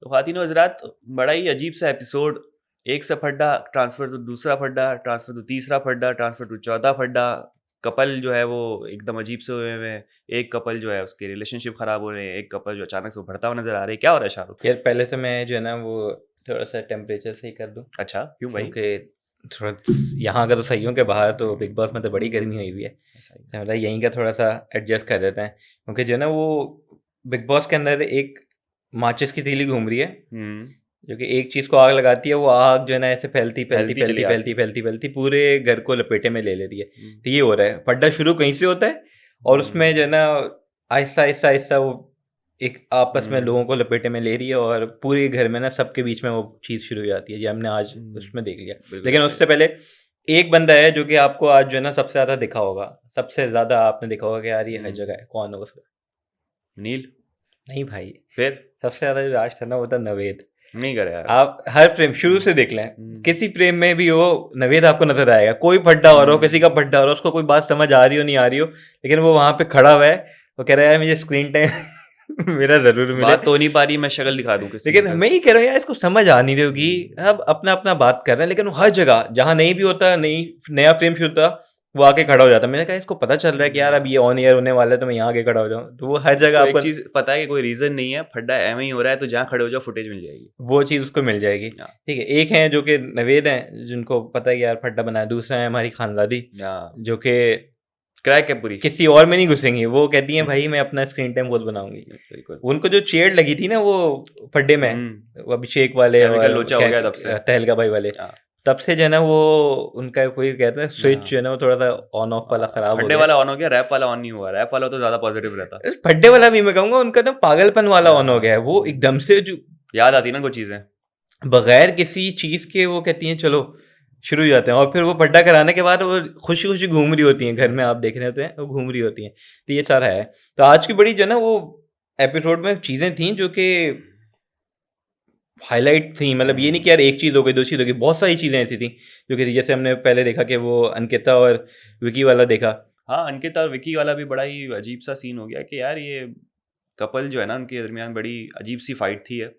तो ख़वातीन व हज़रात, बड़ा ही अजीब सा एपिसोड। एक सा फड्डा ट्रांसफ़र तो दूसरा फड्डा, ट्रांसफ़र तो तीसरा फड्डा, ट्रांसफ़र तो चौथा फड्डा। कपल जो है वो एकदम अजीब से हुए हुए हैं। एक कपल जो है उसके रिलेशनशिप ख़राब हो रहे हैं, एक कपल जो अचानक से उभरता हुआ नज़र आ रहा है। क्या हो रहा है शाहरुख? यार पहले तो मैं जो है ना वो थोड़ा सा टेम्परेचर सही कर दूँ, अच्छा, क्यों भाई? क्योंकि थोड़ा यहाँ का तो सही हूँ कि बाहर तो बिग बॉस में तो बड़ी गर्मी हुई हुई है, ऐसा ही। तो मतलब यहीं का थोड़ा सा एडजस्ट कर देते हैं। क्योंकि जो है ना वो बिग बॉस के अंदर एक माचिस की तीली घूम रही है, जो कि एक चीज़ को आग लगाती है, वो आग जो है ना ऐसे फैलती फैलती फैलती चली फैलती आग। फैलती फैलती फैलती पूरे घर को लपेटे में ले लेती है। हुँ, तो ये हो रहा है, फड्डा शुरू कहीं से होता है और उसमें जो है ना आहिस्ता आहिस्ता आहिस्ता वो एक आपस में लोगों को लपेटे में ले रही है और पूरे घर में ना सबके बीच में वो चीज़ शुरू हो जाती है, ये हमने आज उसमें देख लिया। बिल्कुल लेकिन ऐसा ही। उससे पहले एक बंदा है जो कि आपको आज जो है ना सबसे ज़्यादा दिखा होगा, सबसे ज़्यादा आपने देखा होगा कि यार ये हर जगह है, कौन होगा उसका? नील। नहीं भाई, फिर? सबसे ज़्यादा जो आज था ना वो था नवेद। नहीं करे यार। आप हर फ्रेम शुरू से देख लें, हुँ। किसी फ्रेम में भी हो नवेद आपको नजर आएगा। कोई फड्डा हो रहा हो, किसी का फड्डा हो रहा हो, उसको कोई बात समझ आ रही हो नहीं आ रही हो, लेकिन वो वहां पे खड़ा हुआ है, वो कह रहा है यार मुझे स्क्रीन टाइम मेरा जरूर मिले। बात तो हो नहीं पा रही, मैं शक्ल दिखा दूँ किसी लेकिन की। मैं ये कह रहा हूँ यार इसको समझ आ नहीं रही होगी, अब अपना अपना बात कर रहे हैं, लेकिन वो हर जगह जहाँ नहीं भी होता, नहीं नया फ्रेम शुरू होता, वो आके खड़ा हो जाता। मैंने कहा इसको पता चल रहा है कि यार अब ये ऑन एयर होने वाला है तो मैं यहाँ आके खड़ा हो जाऊँ, तो वो हर जगह उसको एक आपको चीज़ पता है कि कोई रीज़न नहीं है, फड्डा एवें ही हो रहा है, तो जहाँ खड़े हो जाओ फुटेज मिल जाएगी। वो चीज़ उसको मिल जाएगी। हाँ। ठीक है, एक हैं जो कि नवेद हैं जिनको पता है कि यार फड्डा बनाया, दूसरा है हमारी खानदादी हाँ, जो कि क्रैक है पूरी। किसी और में नहीं घुसेंगी, वो कहती हैं भाई मैं अपना स्क्रीन टाइम खुद बनाऊंगी। बिल्कुल। उनको जो चेयर लगी थी ना वो फड्डे में, वो अभिषेक वाले केमिकल और लोचा हो गया तब से। तहलका भाई वाले, हाँ। तब से जो है ना वो उनका कोई कहते हैं स्विच जो है ना वो थोड़ा सा ऑन ऑफ वाला खराब हो फड्डे गया। वाला ऑन हो गया, रैप वाला ऑन नहीं हुआ। रैप वाला तो ज़्यादा पॉजिटिव रहता। फड्डे वाला भी मैं कहूंगा उनका ना पागलपन वाला ऑन हो गया है, वो एकदम से जो याद आती ना कोई चीज़ें। बगैर किसी चीज के वो कहती हैं चलो शुरू हो जाते हैं, और फिर वो पड्डा कराने के बाद वो खुशी खुशी घूम रही होती हैं घर में, आप देख रहे होते हैं वो घूम रही होती हैं। तो ये सारा है। तो आज की बड़ी जो है ना वो एपिसोड में चीजें थी जो कि हाईलाइट थी, मतलब ये नहीं कि यार एक चीज़ हो गई दो चीज़ हो गई, बहुत सारी चीज़ें ऐसी थी जो कि जैसे हमने पहले देखा कि वो अंकिता और विकी वाला देखा। हाँ, अंकित और विकी वाला भी बड़ा ही अजीब सा सीन हो गया कि यार ये कपल जो है ना उनके दरमियान बड़ी अजीब सी फाइट थी है।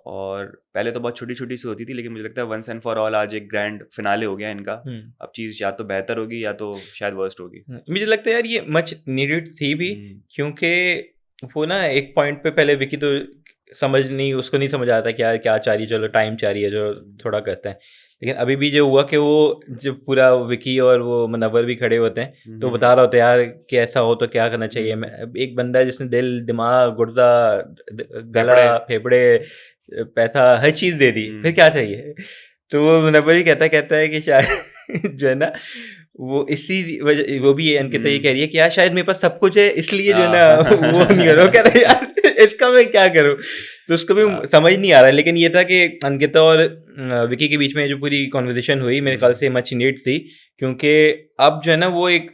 और पहले तो बहुत छोटी छोटी सी होती थी, लेकिन मुझे लगता है वंस एंड फॉर ऑल आज एक ग्रैंड फिनाले हो गया इनका। अब चीज़ या तो बेहतर होगी या तो शायद वर्स्ट होगी। मुझे लगता है यार ये मच नीडेड थी भी, हम्म, क्योंकि वो ना एक पॉइंट पे पहले विकी तो समझ नहीं, उसको नहीं समझ आता क्या क्या चाह रही है, चलो टाइम चाह रही है जो थोड़ा करते हैं। लेकिन अभी भी जो हुआ कि वो जब पूरा विकी और वो मुनव्वर भी खड़े होते हैं तो बता रहा होता है यार कि ऐसा हो तो क्या करना चाहिए। एक बंदा है जिसने दिल दिमाग गुर्दा गला फेफड़े पैसा हर चीज़ दे दी, फिर क्या चाहिए? तो वो मुनव्वर ही कहता है कि शायद जो है ना वो इसी वजह, वो भी अंकिता ये कह रही है कि यार शायद मेरे पास सब कुछ है इसलिए जो है ना वो नहीं हो रहा, कह रहा है यार इसका मैं क्या करूं। तो उसको भी समझ नहीं आ रहा है। लेकिन ये था कि अंकिता और विकी के बीच में जो पूरी कॉन्वर्सेशन हुई मेरे ख्याल से मच नीड थी, क्योंकि अब जो है ना वो एक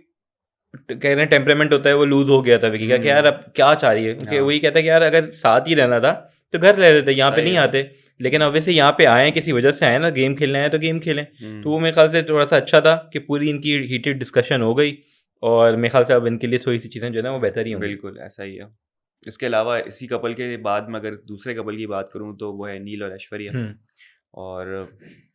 कह रहे हैं टेम्परामेंट होता है वो लूज हो गया था विकी का कि यार अब क्या चाह रही है, क्योंकि वही कहता है कि यार अगर साथ ही रहना था तो घर रह लेते, यहाँ पे नहीं आते। लेकिन ऑब्वियसली यहाँ पे आए हैं किसी वजह से आए ना, गेम खेलने आए तो गेम खेलें। तो वो मेरे ख्याल से थोड़ा सा अच्छा था कि पूरी इनकी हीटेड डिस्कशन हो गई, और मेरे ख्याल से अब इनके लिए थोड़ी सी चीज़ें जो है ना वो बेहतर ही होंगी। बिल्कुल ऐसा ही है। इसके अलावा इसी कपल के बाद में अगर दूसरे कपल की बात करूं तो वो है नील और ऐश्वर्या। और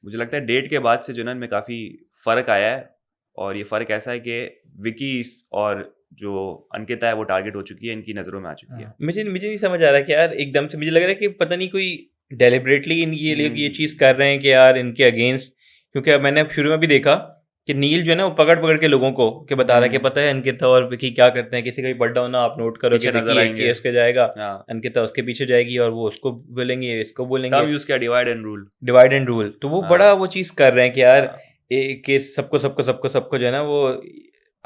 मुझे लगता है डेट के बाद से जो ना इनमें काफ़ी फ़र्क आया है। और ये फ़र्क ऐसा है कि विकी और जो अंकिता है वो टारगेट हो चुकी है, इनकी नज़रों में आ चुकी है। मुझे नहीं समझ आ रहा कि यार एकदम से मुझे लग रहा है कि पता नहीं कोई डेलिबरेटली ये चीज़ कर रहे हैं कि यार इनके अगेंस्ट, क्योंकि अब मैंने शुरू में भी देखा कि नील जो है ना वो पकड़ पकड़ के लोगों को कि बता रहा है कि पता है अंकिता और विकी क्या करते हैं, किसी का भी बर्थडे होना आप नोट करो कि पीछे नजर विकी आएंगे। उसके जाएगा, हाँ, अंकिता उसके पीछे जाएगी और वो उसको बोलेंगे इसको बोलेंगे, टर्म यूज़ किया divide and rule. Divide and rule. तो वो हाँ, बड़ा वो चीज़ कर रहे हैं कि यार हाँ, कि सबको सबको सबको सबको जो है ना वो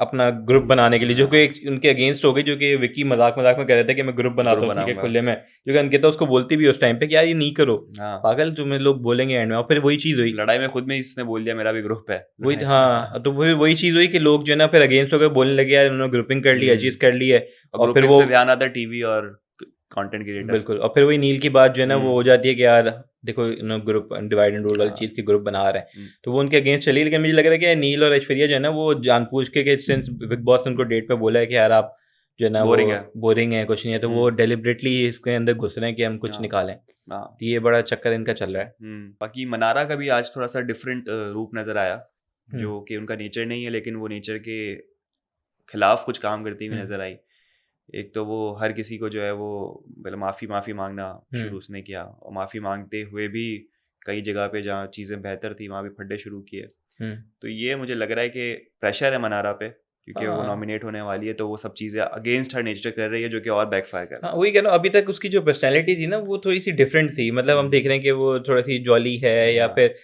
अपना ग्रुप बनाने के लिए, जो कि उनके अगेंस्ट हो गई, जो कि विकी मजाक मजाक में कह रहा था कि मैं ग्रुप बनाता हूँ ठीक है खुले में, जो कि अंकिता उसको बोलती भी उस टाइम पे कि यार ये नहीं करो हाँ, पागल, तुम्हें लोग बोलेंगे एंड में। और फिर वही चीज़ हुई, लड़ाई में खुद में इसने बोल दिया मेरा भी ग्रुप है। वही हाँ, तो वही चीज़ हुई कि लोग जो है ना फिर अगेंस्ट होकर बोलने लगे यार इन्होंने ग्रुपिंग कर ली है, चीज़ कर ली है। और फिर ग्रुपिंग वो से ध्यान आता है टीवी और कंटेंट क्रिएटर। बिल्कुल, और फिर वही नील की बात जो है ना वो हो जाती है कि यार देखो ग्रुप डिवाइड एंड रूल वाली चीज़ की ग्रुप बना रहे हैं, तो वो उनके अगेंस्ट चली। लेकिन मुझे लग रहा है कि नील और ऐश्वर्या जो है ना वो जानबूझ के सिंस बिग बॉस ने उनको डेट पे बोला है कि यार आप जो है ना वो बोरिंग है। बोरिंग है, कुछ नहीं है, तो वो डेलिबरेटली इसके अंदर घुस रहे हैं कि हम कुछ हाँ। निकालें। हाँ। तो ये बड़ा चक्कर इनका चल रहा है। बाकी मनारा का भी आज थोड़ा सा डिफरेंट रूप नज़र आया, हम्म, जो कि उनका नेचर नहीं है, लेकिन वो नेचर के खिलाफ कुछ काम करती हुई हम्म, नज़र आई। एक तो वो हर किसी को जो है वो मतलब माफ़ी मांगना शुरू हम्म, उसने किया, और माफ़ी मांगते हुए भी कई जगह पे जहाँ चीज़ें बेहतर थी वहाँ भी फड्डे शुरू किए। हम्म। तो ये मुझे लग रहा है कि प्रेशर है मनारा पे, क्योंकि वो हाँ नॉमिनेट होने वाली है, तो वो सब चीज़ें अगेंस्ट हर नेचर कर रही है, जो कि और बैकफायर कर रहा हाँ, है। वही कह रहा हूँ, अभी तक उसकी जो पर्सनैलिटी थी ना वो थोड़ी सी डिफरेंट थी, मतलब हम देख रहे हैं कि वो थोड़ा सी जॉली है या हाँ। फिर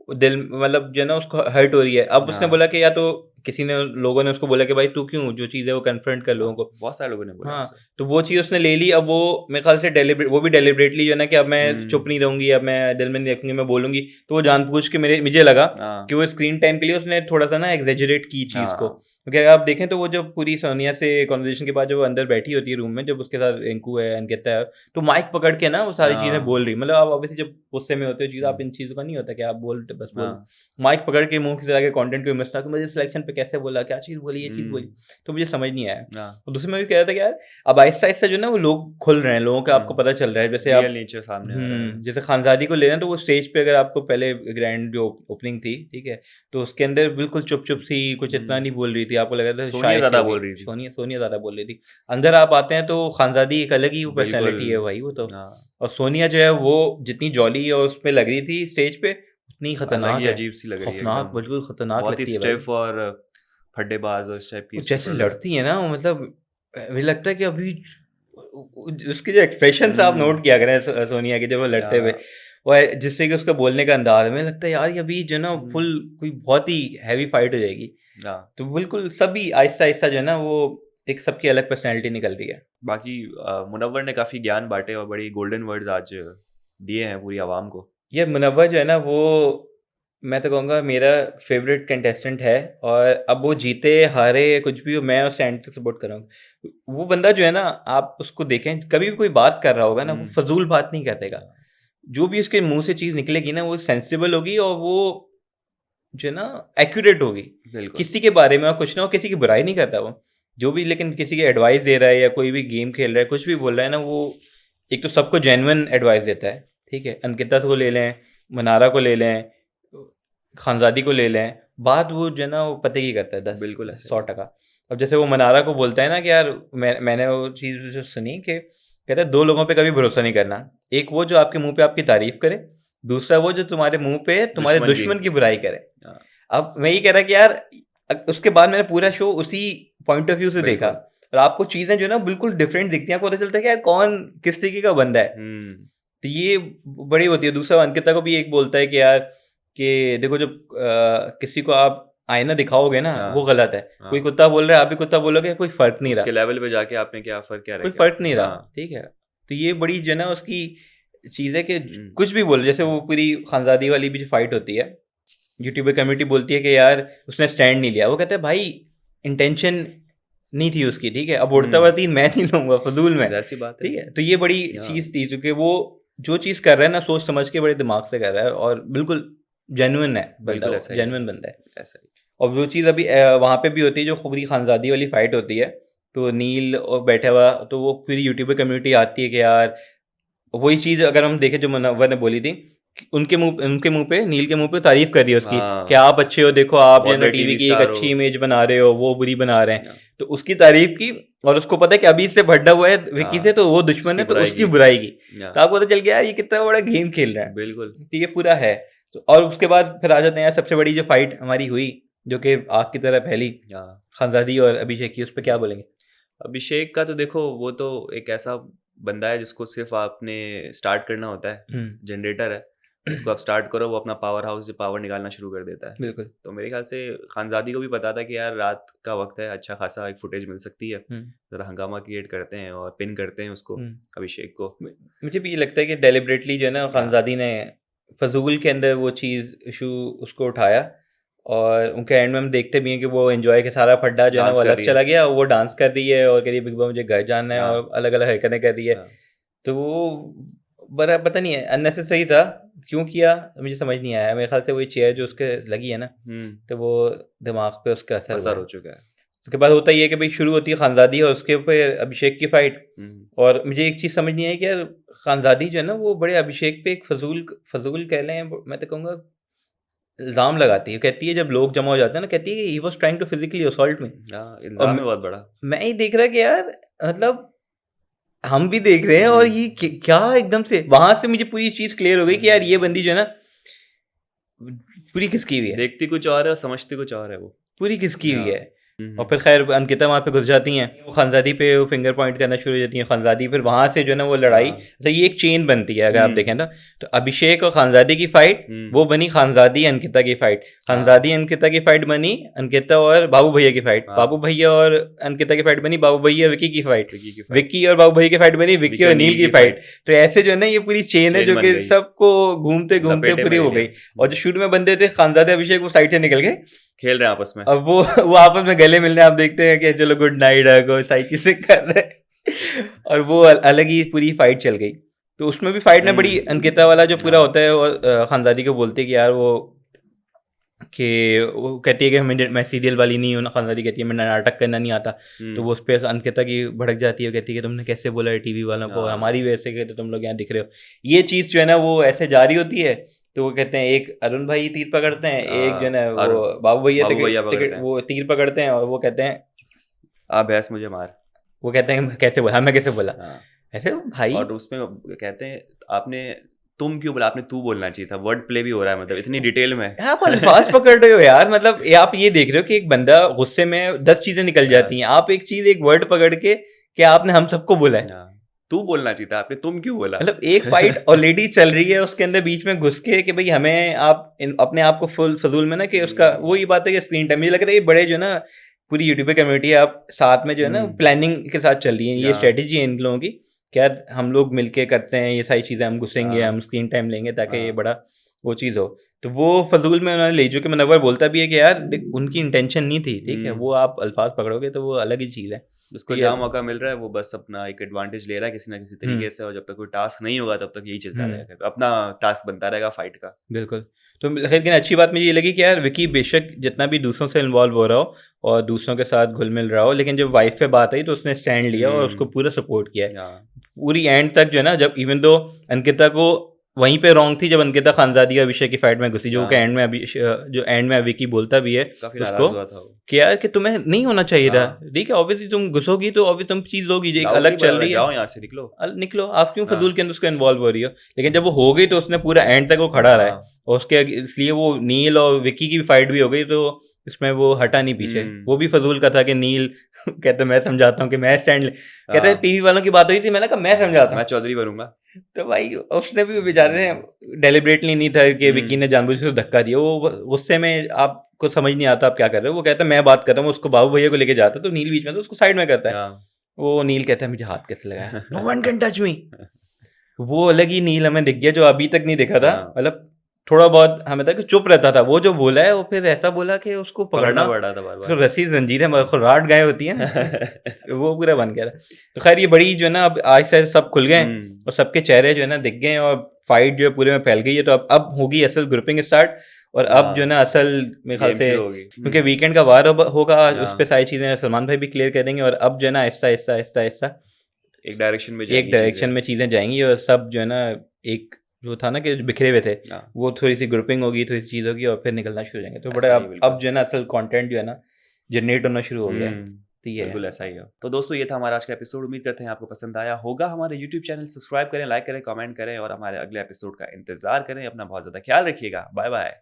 दिल मतलब जो है ना उसको हर्ट हो रही है। अब उसने हाँ। बोला कि या तो किसी ने लोगों ने उसको बोला कि भाई तू क्यों जो चीज़ है वो कन्फ्रंट कर लोगों हाँ, को। बहुत सारे लोगों ने बोला हाँ, उससे। तो वो चीज़ उसने ले ली। अब वो मेरे ख्याल से वो भी डेलिबरेटली जो है ना कि अब मैं चुप नहीं रहूंगी, अब मैं दिल में नहीं रखूंगी, मैं बोलूंगी। तो वो जानबूझ के मुझे लगा हाँ। कि वो स्क्रीन टाइम के लिए उसने थोड़ा सा ना एग्जेजरेट की चीज़ को। हाँ। क्योंकि अगर आप देखें तो वो जब पूरी सोनिया से कॉन्वर्जेशन के बाद जब वो अंदर बैठी होती है रूम में, जब उसके साथ रिंकू है, अंकिता है, तो माइक पकड़ के ना वो सारी चीज़ें बोल रही, मतलब आप ऑब्वियसली जब गुस्से में होते हो चीज़, आप इन चीज़ों का नहीं होता कि आप बस बोल। हाँ। माइक पकड़ के मुंह से आगे कंटेंट को इमोशनल कि मुझे सिलेक्शन पे कैसे बोला, क्या चीज़ बोली, ये चीज़ बोली, तो मुझे समझ नहीं आया। हाँ। और दूसरे में भी कह रहा था कि यार अब आहिस्ता-आहिस्ता जो है ना वो लोग खुल रहे हैं, लोगों का आपको पता चल रहा है। जैसे रियल आप नेचर सामने आ रहा है। जैसे खानज़ादी को ले रहे हैं तो वो स्टेज पे अगर आपको पहले ग्रैंड जो ओपनिंग थी, ठीक है? तो उसके अंदर बिल्कुल चुप-चुप सी, कुछ इतना नहीं बोल रही थी, आपको लग रहा था सोनिया शाय सी ज़्यादा होगी। बोल रही थी। सोनिया सोनिया ज़्यादा बोल रही थी। अंदर आप आते हैं तो खानज़ादी एक अलग ही वो बिल्कुल। पर्सनैलिटी है भाई वो तो। हाँ, और सोनिया जो है वो जितनी जॉली और उसपे लग रही थी स्टेज पे, उतनी अलग ही खतरनाक है। अजीब-सी लग रही है खौफ़नाक, एकदम। बिल्कुल खतरनाक बहुत ही लगती है भाई। स्टिफ और फड्डेबाज़ और इस टाइप की वो इसके जैसे ऊपर। लड़ती है ना वो, मतलब मुझे लगता है कि अभी उसके जो एक्सप्रेशंस आप हुँ। नोट किया करें सोनिया के जब वो लड़ते हुए, हाँ। वो जिससे कि उसका बोलने का अंदाज, में लगता है यार ये अभी जो है ना हुँ। फुल कोई बहुत ही हैवी फाइट हो जाएगी। हाँ। तो बिल्कुल सभी आहिस्ता आहिस्ता जो है ना वो एक सबकी अलग पर्सनैलिटी निकल रही है। बाकी मुनव्वर ने काफ़ी ज्ञान बाँटे और बड़ी गोल्डन वर्ड्स आज दिए हैं पूरी आवाम को। ये मुनव्वर जो है ना वो, मैं तो कहूँगा मेरा फेवरेट कंटेस्टेंट है। और अब वो जीते हारे कुछ भी हो, मैं उसे एंड तक सपोर्ट करूँगा। वो बंदा जो है ना, आप उसको देखें कभी भी कोई बात कर रहा होगा ना, वो हुँ। फजूल बात नहीं करेगा। जो भी उसके मुंह से चीज़ निकलेगी ना वो सेंसिबल होगी और वो जो है ना एक्यूरेट होगी। बिल्कुल। किसी के बारे में और कुछ ना हो, किसी की बुराई नहीं करता वो जो भी, लेकिन किसी की एडवाइस दे रहा है या कोई भी गेम खेल रहा है, कुछ भी बोल रहा है ना, वो एक तो सबको जेन्युइन एडवाइस देता है। ठीक है, अंकिता को ले लें, मनारा को ले लें, खानजादी को ले लें, बात वो जो है ना वो पते की करता है दस बिल्कुल ऐसा ही है। 100%। अब जैसे वो मनारा को बोलता है ना कि यार मैंने वो चीज़ जो सुनी कि कहता है 2 लोगों पे कभी भरोसा नहीं करना। एक वो जो आपके मुँह पे आपकी तारीफ़ करे, दूसरा वो जो तुम्हारे मुँह पे तुम्हारे दुश्मन की। दुश्मन की बुराई करे। हाँ, अब मैं ये कह रहा कि यार उसके बाद मैंने पूरा शो उसी पॉइंट ऑफ व्यू से देखा, बिल्कुल। और आपको चीज़ें जो है ना बिल्कुल डिफरेंट दिखती हैं। आपको पता चलता है कि यार कौन किस तरीके का बंदा है। हुँ। तो ये बड़ी होती है। दूसरा अंकिता को भी एक बोलता है कि यार कि देखो जब किसी को आप आईना दिखाओगे ना वो हाँ। गलत है। हाँ। कोई कुत्ता बोल रहा है आप भी कुत्ता बोलोगे, कोई फ़र्क नहीं रहा, उसके लेवल पे जाके आपने क्या फ़र्क क्या रह कोई गया? फ़र्क नहीं रहा, हाँ। ठीक है? तो ये बड़ी जो है ना उसकी चीज़ है कि हुँ। कुछ भी बोलो, जैसे वो पूरी खानज़ादी वाली भी जो फ़ाइट होती है, यूट्यूबर कम्युनिटी बोलती है कि यार उसने स्टैंड नहीं लिया। वो कहते हैं भाई इंटेंशन नहीं थी उसकी, ठीक है? अब उड़ता हुआ तीर मैं नहीं लूँगा फ़िज़ूल में, ज़ाहिर-सी बात है। ठीक है? तो ये बड़ी हाँ। चीज़ थी क्योंकि वो जो चीज़ कर रहा है ना सोच समझ के बड़े दिमाग से कर रहा है और बिल्कुल जेन्युइन है बंदा, बिल्कुल वो ऐसा ही है। जेन्युइन बंदा है। ऐसा ही। और वो चीज़ अभी वहाँ पे भी होती है जो पूरी खानज़ादी वाली फ़ाइट होती है, तो नील और बैठा हुआ, तो वो पूरी यूट्यूबर कम्युनिटी आती है कि यार वही चीज़ अगर हम देखें जो मुनव्वर ने बोली थी कि उनके मुँह पे, नील के मुँह पे तारीफ़ कर रही है उसकी कि हाँ, आप अच्छे हो, देखो आप जो है बहुत ना बड़े टीवी टीवी की एक स्टार हो। अच्छी इमेज बना रहे हो, वो बुरी बना रहे हैं। हाँ। तो उसकी तारीफ़ की, और उसको पता है कि अभी इससे भड्डा हुआ है विक्की से, हाँ, तो वो दुश्मन उसकी है, तो बुराई उसकी की। बुराई की। हाँ, तो आपको पता चल गया यार ये कितना बड़ा गेम खेल रहा है। बिल्कुल। तो ये पूरा है। तो और उसके बाद फिर आ जाते हैं सबसे बड़ी जो फाइट हमारी हुई, जो कि आग की तरह फैली, हाँ। खानज़ादी और अभिषेक की, उस पे क्या बोलेंगे? अभिषेक का तो देखो वो तो एक ऐसा बंदा है जिसको सिर्फ़ आपने स्टार्ट करना होता है, हुँ। जनरेटर है। उसको आप स्टार्ट करो, वो अपना पावर हाउस से पावर निकालना शुरू कर देता है। बिल्कुल। तो मेरे ख़्याल से खानज़ादी को भी पता था कि यार रात का वक़्त है, अच्छा खासा एक फुटेज मिल सकती है। हुँ, ज़रा हंगामा क्रिएट करते हैं और पिन करते हैं उसको, हुँ। अभिषेक को। मुझे भी ये लगता है कि डेलिबरेटली जो है ना हाँ। खानज़ादी ने फ़ज़ूल के अंदर वो चीज़ इशू उसको उठाया, और उनके एंड में हम देखते भी हैं कि वो एन्जॉय के सारा फड्डा जो है ना वो डांस कर अलग रही है। चला गया, वो डांस कर रही है और कह रही है बिग बॉस मुझे घर जाना है, हाँ। और अलग-अलग हरकतें कर रही है। हाँ। तो वो बड़ा पता नहीं है अननेसेसरी था, क्यों किया मुझे समझ नहीं आया। मेरे ख़्याल से वही चेयर जो उसके लगी है ना, हुँ। तो वो दिमाग पे उसका असर हुआ असर है। हो चुका है। उसके बाद होता ये है कि भाई शुरू होती है खानजादी और उसके ऊपर अभिषेक की फाइट। और मुझे एक चीज़ समझ नहीं आई कि यार खानजादी जो है ना वो बड़े अभिषेक पे एक फजूल कह लें, मैं तो कहूँगा इल्ज़ाम लगाती है। कहती है जब लोग जमा हो जाते हैं ना, कहती है कि he was trying to physically assault me. और इल्ज़ाम है बहुत बड़ा। मैं ही देख रहा कि यार मतलब हम भी देख रहे हैं और ये क्या एकदम से वहां से मुझे पूरी चीज क्लियर हो गई कि यार ये बंदी जो है ना पूरी खिसकी हुई है, देखती कुछ और है और समझती कुछ और है वो। पूरी खिसकी हुई है। और फिर खैर अंकिता वहाँ पे घुस जाती हैं, वो खानजादी पे वो फिंगर पॉइंट करना शुरू हो जाती हैं। खानजादी फिर वहाँ से जो है ना वो लड़ाई, तो ये एक चेन बनती है अगर आप देखें ना। तो अभिषेक और खानजादी की फाइट वो बनी खानजादी अंकिता की फाइट, खानजादी अंकिता की फाइट बनी अंकिता और बाबू भैया की फाइट, बाबू भैया और अंकिता की फाइट बनी बाबू भैया विक्की की फाइट, विक्की और बाबू भैया की फाइट बनी विक्की और नील की फाइट। तो ऐसे जो है ना ये पूरी चेन है जो कि सबको घूमते घूमते पूरी हो गई। और जो शुरू में बंदे थे खानजादी अभिषेक वो साइड से निकल गए, खेल रहे हैं आपस में। अब वो आपस में गले मिलने आप देखते हैं कि चलो गुड नाइट को सारी चीजें कर रहे और वो अलग ही पूरी फाइट चल गई। तो उसमें भी फाइट में बड़ी अंकिता वाला जो पूरा होता है और खानजादी को बोलते हैं कि यार वो कहती है कि मैं सीरियल वाली नहीं हूँ, खानजादी कहती है मैं नाटक करना नहीं आता। तो वो उस पर अंकिता की भड़क जाती है, कहती है कि तुमने कैसे बोला है टीवी वालों को, हमारी वजह से कहते तुम लोग यहाँ दिख रहे हो। ये चीज़ जो है ना वो ऐसे जारी होती है। तो वो कहते हैं एक अरुण भाई तीर पकड़ते हैं, एक जो है ना वो बाबू भैया वो तीर पकड़ते हैं और वो कहते हैं आप भैंस मुझे मार। वो कहते हैं कैसे बोला, मैं कैसे बोला ऐसे भाई। और उसमें कहते हैं आपने तुम क्यों बोला, आपने तू बोलना चाहिए था। वर्ड प्ले भी हो रहा है मतलब इतनी डिटेल में। आप अल्फाज पकड़ रहे हो यार, मतलब आप ये देख रहे हो कि एक बंदा गुस्से में 10 चीजें निकल जाती हैं, आप एक चीज एक वर्ड पकड़ के क्या आपने हम सबको बोला है, तू बोलना चाहिए था, आपने तुम क्यों बोला। मतलब एक फाइट ऑलरेडी चल रही है उसके अंदर बीच में घुस के कि भाई हमें आप अपने आप को फुल फजूल में ना कि उसका वो ये बात है कि स्क्रीन टाइम, मुझे लग रहा है ये बड़े जो ना पूरी यूट्यूब कम्युनिटी आप साथ में जो है ना प्लानिंग के साथ चल रही है, ये स्ट्रेटेजी है इन लोगों की। क्या हम लोग मिलके करते हैं ये सारी चीज़ें, हम घुसेंगे हम स्क्रीन टाइम लेंगे ताकि ये बड़ा वो चीज़ हो। तो वो फजूल में उन्होंने ले जो कि मनव्वर बोलता भी है कि यार उनकी इंटेंशन नहीं थी, ठीक है, वो आप अल्फाज पकड़ोगे तो वो अलग ही चीज़ है। उसको जहाँ मौका मिल रहा है वो बस अपना एक एडवांटेज ले रहा है किसी ना किसी तरीके से, और जब तक कोई टास्क नहीं होगा तब तक यही चलता रहेगा, अपना टास्क बनता रहेगा फाइट का। बिल्कुल। तो लेकिन अच्छी बात मुझे ये लगी कि यार विकी बेशक जितना भी दूसरों से इन्वॉल्व हो रहा हो और दूसरों के साथ घुल मिल रहा हो, लेकिन जब वाइफ पे बात आई तो उसने स्टैंड लिया और उसको पूरा सपोर्ट किया पूरी एंड तक जो है ना। जब इवन दो अंकिता को वहीं पे रॉन्ग थी जब अंकिता खानजादी और अभिषेक की फाइट में घुसी, जो एंड में जो एंड में विकी बोलता भी है उसको कि यार कि तुम्हें नहीं होना चाहिए था, ठीक है, ऑब्वियसली तुम घुसोगी तो ऑब्वियसली तुम चीज होगी जो एक अलग चल रही है, जाओ यहाँ से निकलो आप क्यों फजूल के अंदर उसको इन्वॉल्व हो रही हो। लेकिन जब वो हो गई तो उसने पूरा एंड तक वो खड़ा रहा है और उसके इसलिए वो नील और विकी की फाइट भी हो गई, तो इसमें वो हटा नहीं पीछे। वो भी फजूल का था कि नील कहते मैं समझाता हूँ कि मैं स्टैंड कहते हैं टीवी वालों की बात हुई थी, मैंने कहा मैं समझाता हूँ, मैं चौधरी बनूंगा। तो भाई उसने भी बेचारे ने डेलिब्रेटली नहीं था कि विकी ने जानबूझ से धक्का दिया, वो गुस्से में आपको समझ नहीं आता आप क्या कर रहे हो। वो कहता है मैं बात कर रहा हूँ, उसको बाबू भैया को लेके जाता तो नील बीच में तो उसको साइड में करता है, वो नील कहता है मुझे हाथ कैसे लगाया, no one can touch me. वो अलग ही नील हमें दिख गया जो अभी तक नहीं दिखा था, मतलब थोड़ा बहुत हमें था कि चुप रहता था, वो जो बोला है वो फिर ऐसा बोला कि उसको पकड़ना पड़ा था बार-बार, रस्सी जंजीरें राड गाय होती है ना वो पूरा बन गया था। तो खैर ये बड़ी जो है ना अब आज से सब खुल गए और सबके चेहरे जो है ना दिख गए और फाइट जो है पूरे में फैल गई है। तो अब होगी असल ग्रुपिंग स्टार्ट और अब जो है ना असल मेरे ख्याल से क्योंकि वीकेंड का वार होगा उस पर सारी चीज़ें सलमान भाई भी क्लियर कर देंगे और अब जो है ना आहिस्ता एक डायरेक्शन में चीज़ें जाएंगी और सब जो है ना एक जो था ना कि बिखरे हुए थे वो थोड़ी सी ग्रुपिंग होगी, थोड़ी सी चीज़ होगी और फिर निकलना शुरू हो जाएंगे। तो बड़ा अब जो है ना असल कंटेंट जो है ना जनरेट होना शुरू हो गया। तो ये बिल्कुल ऐसा ही है। तो दोस्तों ये था हमारा आज का एपिसोड, उम्मीद करते हैं आपको पसंद आया होगा। हमारे यूट्यूब चैनल सब्सक्राइब करें, लाइक करें, कमेंट करें और हमारे अगले एपिसोड का इंतजार करें। अपना बहुत ज़्यादा ख्याल रखिएगा। Bye bye.